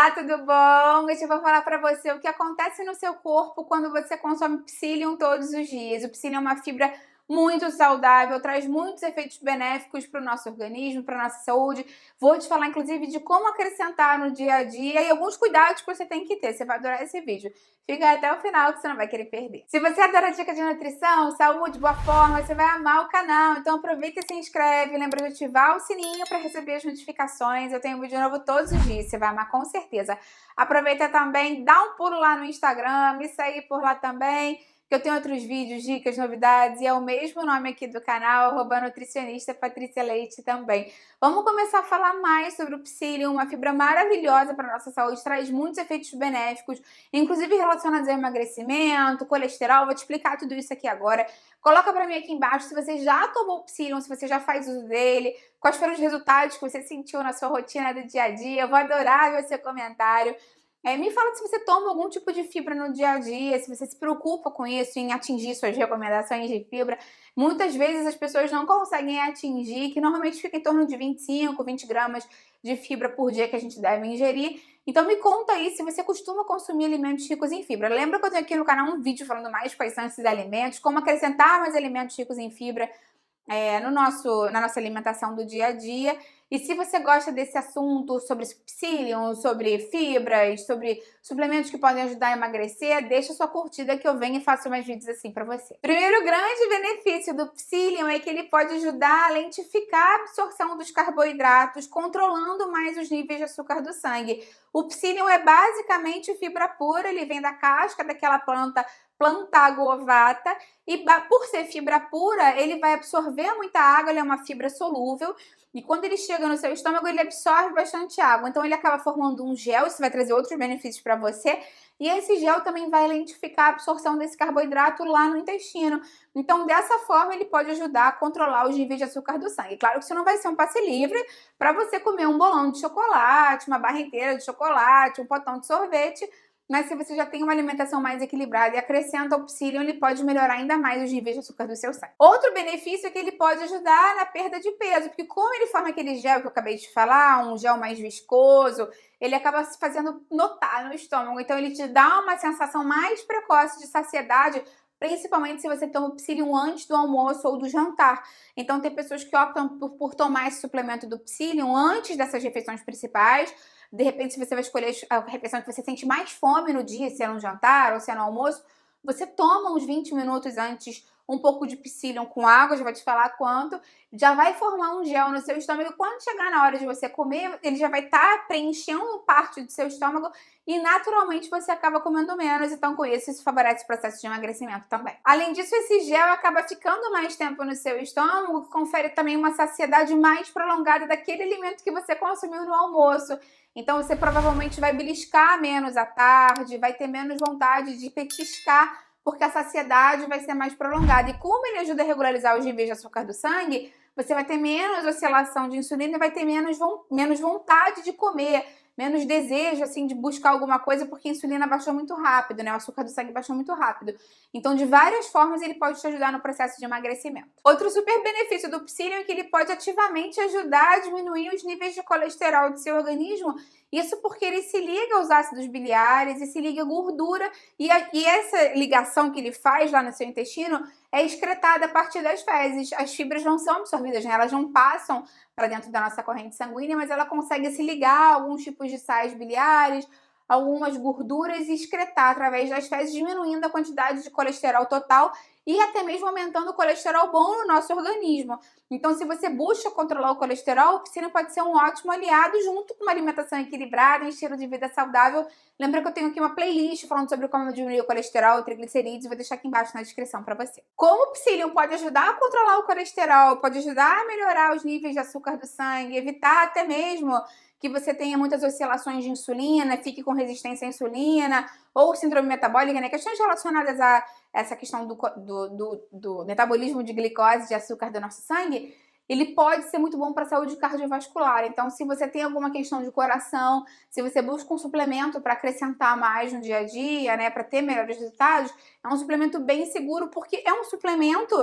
Olá, tudo bom? Hoje eu vou falar para você o que acontece no seu corpo quando você consome Psyllium todos os dias. O Psyllium é uma fibra muito saudável, traz muitos efeitos benéficos para o nosso organismo, para a nossa saúde. Vou te falar, inclusive, de como acrescentar no dia a dia e alguns cuidados que você tem que ter. Você vai adorar esse vídeo. Fica até o final que você não vai querer perder. Se você adora dica de nutrição, saúde, boa forma, você vai amar o canal. Então aproveita e se inscreve. Lembra de ativar o sininho para receber as notificações. Eu tenho vídeo novo todos os dias, você vai amar com certeza. Aproveita também, dá um pulo lá no Instagram, me segue por lá também, que eu tenho outros vídeos, dicas, novidades, e é o mesmo nome aqui do canal, @nutricionista Patrícia Leite também. Vamos começar a falar mais sobre o Psyllium, uma fibra maravilhosa para a nossa saúde, traz muitos efeitos benéficos, inclusive relacionados ao emagrecimento, colesterol. Vou te explicar tudo isso aqui agora. Coloca para mim aqui embaixo se você já tomou o Psyllium, se você já faz uso dele, quais foram os resultados que você sentiu na sua rotina do dia a dia. Eu vou adorar ver o seu comentário. Me fala se você toma algum tipo de fibra no dia a dia, se você se preocupa com isso, em atingir suas recomendações de fibra. Muitas vezes as pessoas não conseguem atingir, que normalmente fica em torno de 25, 20 gramas de fibra por dia que a gente deve ingerir. Então me conta aí se você costuma consumir alimentos ricos em fibra. Lembra que eu tenho aqui no canal um vídeo falando mais quais são esses alimentos, como acrescentar mais alimentos ricos em fibra na nossa alimentação do dia a dia. E se você gosta desse assunto sobre Psyllium, sobre fibras, sobre suplementos que podem ajudar a emagrecer, deixa sua curtida que eu venho e faço mais vídeos assim pra você. Primeiro grande benefício do Psyllium é que ele pode ajudar a lentificar a absorção dos carboidratos, controlando mais os níveis de açúcar do sangue. O Psyllium é basicamente fibra pura, ele vem da casca daquela planta Plantago ovata, e por ser fibra pura, ele vai absorver muita água, ele é uma fibra solúvel, e quando ele chega no seu estômago, ele absorve bastante água, então ele acaba formando um gel, isso vai trazer outros benefícios para você, e esse gel também vai lentificar a absorção desse carboidrato lá no intestino. Então, dessa forma, ele pode ajudar a controlar os níveis de açúcar do sangue. Claro que isso não vai ser um passe livre para você comer um bolão de chocolate, uma barra inteira de chocolate, um potão de sorvete, mas se você já tem uma alimentação mais equilibrada e acrescenta o Psyllium, ele pode melhorar ainda mais os níveis de açúcar do seu sangue. Outro benefício é que ele pode ajudar na perda de peso, porque como ele forma aquele gel que eu acabei de falar, um gel mais viscoso, ele acaba se fazendo notar no estômago, então ele te dá uma sensação mais precoce de saciedade, principalmente se você toma o Psyllium antes do almoço ou do jantar. Então tem pessoas que optam por tomar esse suplemento do Psyllium antes dessas refeições principais. De repente, se você vai escolher a refeição que você sente mais fome no dia, se é no jantar ou se é no almoço, você toma uns 20 minutos antes um pouco de Psyllium com água, já vai te falar quanto, já vai formar um gel no seu estômago, e quando chegar na hora de você comer, ele já vai estar preenchendo parte do seu estômago e naturalmente você acaba comendo menos, então com isso favorece o processo de emagrecimento também. Além disso, esse gel acaba ficando mais tempo no seu estômago, que confere também uma saciedade mais prolongada daquele alimento que você consumiu no almoço. Então você provavelmente vai beliscar menos à tarde, vai ter menos vontade de petiscar, porque a saciedade vai ser mais prolongada. E como ele ajuda a regularizar os níveis de açúcar do sangue, você vai ter menos oscilação de insulina e vai ter menos vontade de comer, menos desejo assim de buscar alguma coisa, porque a insulina baixou muito rápido, né? O açúcar do sangue baixou muito rápido. Então, de várias formas, ele pode te ajudar no processo de emagrecimento. Outro super benefício do Psyllium é que ele pode ativamente ajudar a diminuir os níveis de colesterol do seu organismo. Isso porque ele se liga aos ácidos biliares e se liga à gordura, e essa ligação que ele faz lá no seu intestino é excretada a partir das fezes. As fibras não são absorvidas, né? Elas não passam para dentro da nossa corrente sanguínea, mas ela consegue se ligar a alguns tipos de sais biliares, algumas gorduras e excretar através das fezes, diminuindo a quantidade de colesterol total e até mesmo aumentando o colesterol bom no nosso organismo. Então, se você busca controlar o colesterol, o Psyllium pode ser um ótimo aliado junto com uma alimentação equilibrada, um estilo de vida saudável. Lembra que eu tenho aqui uma playlist falando sobre como diminuir o colesterol e triglicerídeos, vou deixar aqui embaixo na descrição para você. Como o Psyllium pode ajudar a controlar o colesterol, pode ajudar a melhorar os níveis de açúcar do sangue, evitar até mesmo que você tenha muitas oscilações de insulina, fique com resistência à insulina, ou síndrome metabólica, né? Questões relacionadas a essa questão do metabolismo de glicose, de açúcar do nosso sangue, ele pode ser muito bom para a saúde cardiovascular. Então, se você tem alguma questão de coração, se você busca um suplemento para acrescentar mais no dia a dia, né, para ter melhores resultados, é um suplemento bem seguro, porque é um suplemento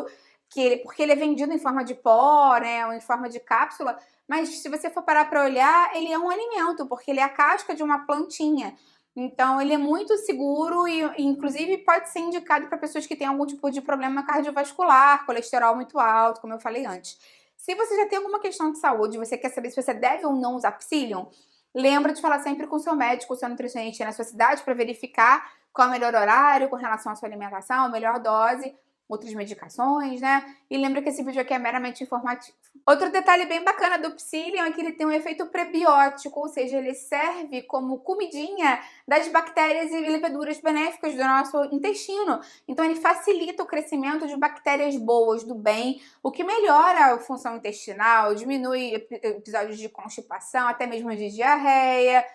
porque ele é vendido em forma de pó, né, ou em forma de cápsula, mas se você for parar para olhar, ele é um alimento, porque ele é a casca de uma plantinha. Então, ele é muito seguro e, inclusive, pode ser indicado para pessoas que têm algum tipo de problema cardiovascular, colesterol muito alto, como eu falei antes. Se você já tem alguma questão de saúde, você quer saber se você deve ou não usar psyllium, lembra de falar sempre com o seu médico, o seu nutricionista na sua cidade para verificar qual é o melhor horário com relação à sua alimentação, a melhor dose, outras medicações, né? E lembra que esse vídeo aqui é meramente informativo. Outro detalhe bem bacana do psyllium é que ele tem um efeito prebiótico, ou seja, ele serve como comidinha das bactérias e leveduras benéficas do nosso intestino. Então ele facilita o crescimento de bactérias boas, do bem, o que melhora a função intestinal, diminui episódios de constipação, até mesmo de diarreia.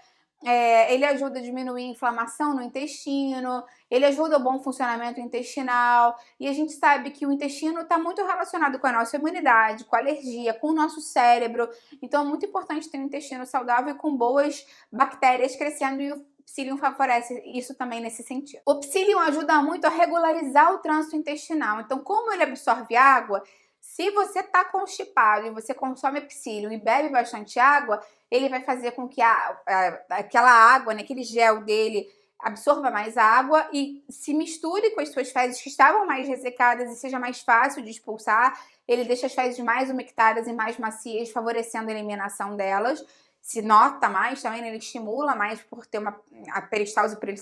Ele ajuda a diminuir a inflamação no intestino, ele ajuda ao bom funcionamento intestinal, e a gente sabe que o intestino está muito relacionado com a nossa imunidade, com a alergia, com o nosso cérebro, então é muito importante ter um intestino saudável e com boas bactérias crescendo, e o psyllium favorece isso também nesse sentido. O psyllium ajuda muito a regularizar o trânsito intestinal, então como ele absorve água, se você está constipado e você consome psyllium e bebe bastante água, ele vai fazer com que aquela água, né, aquele gel dele, absorva mais água e se misture com as suas fezes que estavam mais ressecadas e seja mais fácil de expulsar. Ele deixa as fezes mais umectadas e mais macias, favorecendo a eliminação delas. Se nota mais também, né, ele estimula mais por ter a peristalse, para ele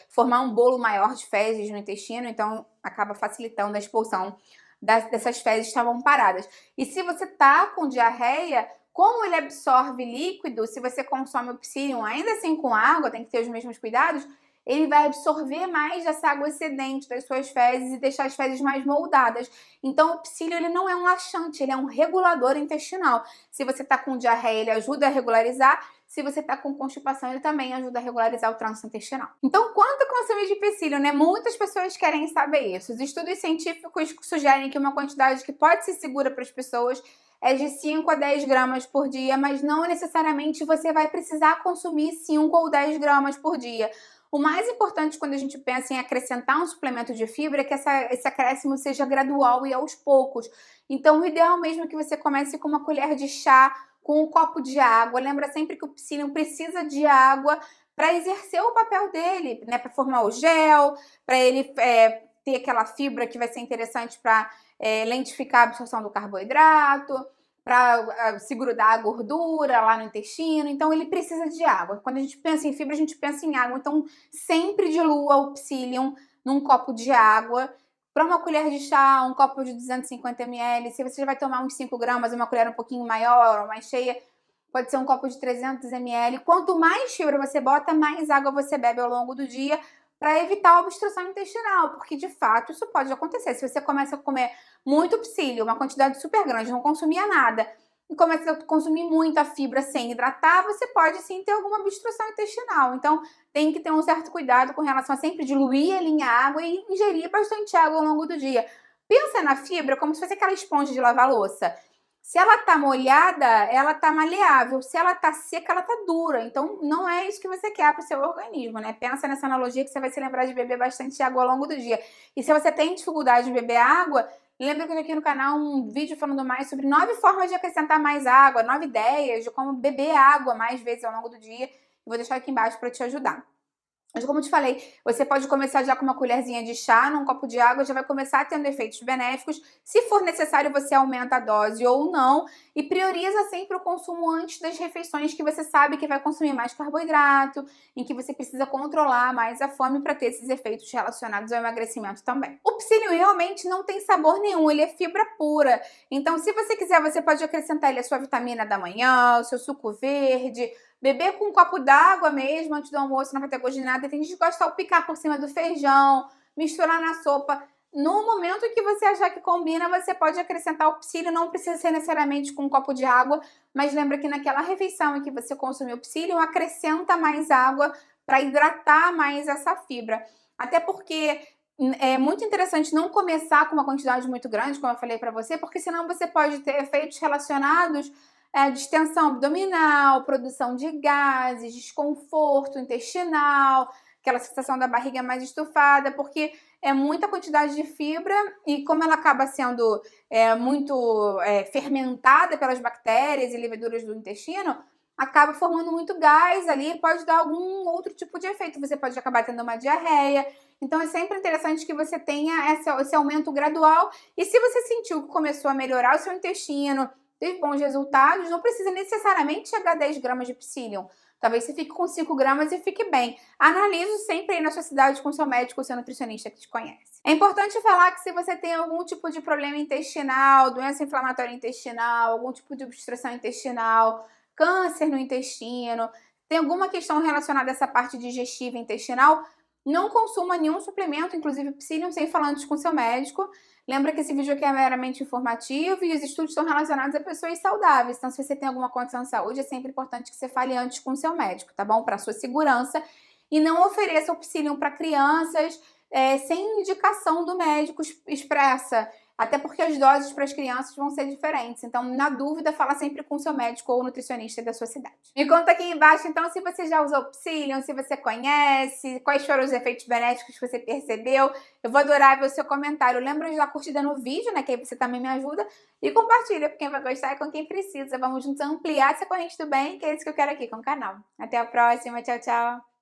formar um bolo maior de fezes no intestino, então acaba facilitando a expulsão dessas fezes que estavam paradas. E se você tá com diarreia, como ele absorve líquido, se você consome o psyllium ainda assim com água, tem que ter os mesmos cuidados, ele vai absorver mais dessa água excedente das suas fezes e deixar as fezes mais moldadas. Então o psyllium ele não é um laxante, ele é um regulador intestinal. Se você está com diarreia, ele ajuda a regularizar. Se você está com constipação, ele também ajuda a regularizar o trânsito intestinal. Então, quanto consumir de psyllium, né? Muitas pessoas querem saber isso. Os estudos científicos sugerem que uma quantidade que pode ser segura para as pessoas é de 5 a 10 gramas por dia, mas não necessariamente você vai precisar consumir 5 ou 10 gramas por dia. O mais importante quando a gente pensa em acrescentar um suplemento de fibra é que esse acréscimo seja gradual e aos poucos. Então, o ideal mesmo é que você comece com uma colher de chá, com um copo de água. Lembra sempre que o psyllium precisa de água para exercer o papel dele, né? Para formar o gel, para ele ter aquela fibra que vai ser interessante para lentificar a absorção do carboidrato, para se grudar a gordura lá no intestino. Então ele precisa de água. Quando a gente pensa em fibra, a gente pensa em água. Então sempre dilua o psyllium num copo de água. Para uma colher de chá, um copo de 250 ml. Se você vai tomar uns 5 gramas, uma colher um pouquinho maior ou mais cheia, pode ser um copo de 300 ml. Quanto mais fibra você bota, mais água você bebe ao longo do dia, para evitar a obstrução intestinal, porque de fato isso pode acontecer. Se você começa a comer muito psyllium, uma quantidade super grande, não consumia nada, e começa a consumir muita fibra sem hidratar, você pode sim ter alguma obstrução intestinal. Então tem que ter um certo cuidado com relação a sempre diluir ele em água e ingerir bastante água ao longo do dia. Pensa na fibra como se fosse aquela esponja de lavar louça. Se ela tá molhada, ela tá maleável. Se ela tá seca, ela tá dura. Então, não é isso que você quer para o seu organismo, né? Pensa nessa analogia que você vai se lembrar de beber bastante água ao longo do dia. E se você tem dificuldade de beber água, lembra que eu tenho aqui no canal um vídeo falando mais sobre 9 formas de acrescentar mais água, 9 ideias de como beber água mais vezes ao longo do dia. Vou deixar aqui embaixo para te ajudar. Mas como eu te falei, você pode começar já com uma colherzinha de chá, num copo de água, já vai começar tendo efeitos benéficos. Se for necessário, você aumenta a dose ou não. E prioriza sempre o consumo antes das refeições que você sabe que vai consumir mais carboidrato, em que você precisa controlar mais a fome para ter esses efeitos relacionados ao emagrecimento também. O psyllium realmente não tem sabor nenhum, ele é fibra pura. Então, se você quiser, você pode acrescentar ele a sua vitamina da manhã, o seu suco verde, beber com um copo d'água mesmo, antes do almoço, não vai ter gosto de nada. Tem gente que gosta de salpicar por cima do feijão, misturar na sopa. No momento que você achar que combina, você pode acrescentar o psyllium. Não precisa ser necessariamente com um copo de água, mas lembra que naquela refeição em que você consumiu o psyllium, acrescenta mais água para hidratar mais essa fibra. Até porque é muito interessante não começar com uma quantidade muito grande, como eu falei para você, porque senão você pode ter efeitos relacionados distensão abdominal, produção de gases, desconforto intestinal, aquela sensação da barriga mais estufada, porque é muita quantidade de fibra e como ela acaba sendo muito fermentada pelas bactérias e leveduras do intestino, acaba formando muito gás ali, pode dar algum outro tipo de efeito. Você pode acabar tendo uma diarreia. Então é sempre interessante que você tenha esse aumento gradual. E se você sentiu que começou a melhorar o seu intestino, teve bons resultados, não precisa necessariamente chegar a 10 gramas de psyllium. Talvez você fique com 5 gramas e fique bem. Analise sempre aí na sua cidade com seu médico ou seu nutricionista que te conhece. É importante falar que se você tem algum tipo de problema intestinal, doença inflamatória intestinal, algum tipo de obstrução intestinal, câncer no intestino, tem alguma questão relacionada a essa parte digestiva intestinal, não consuma nenhum suplemento, inclusive psyllium, sem falar antes com seu médico. Lembra que esse vídeo aqui é meramente informativo e os estudos estão relacionados a pessoas saudáveis. Então, se você tem alguma condição de saúde, é sempre importante que você fale antes com seu médico, tá bom? Para sua segurança. E não ofereça o psyllium para crianças sem indicação do médico expressa. Até porque as doses para as crianças vão ser diferentes. Então, na dúvida, fala sempre com o seu médico ou nutricionista da sua cidade. Me conta aqui embaixo, então, se você já usou psyllium, se você conhece, quais foram os efeitos benéficos que você percebeu. Eu vou adorar ver o seu comentário. Lembra de dar curtida no vídeo, né? Que aí você também me ajuda. E compartilha com quem vai gostar e com quem precisa. Vamos juntos ampliar essa corrente do bem, que é isso que eu quero aqui com o canal. Até a próxima. Tchau, tchau.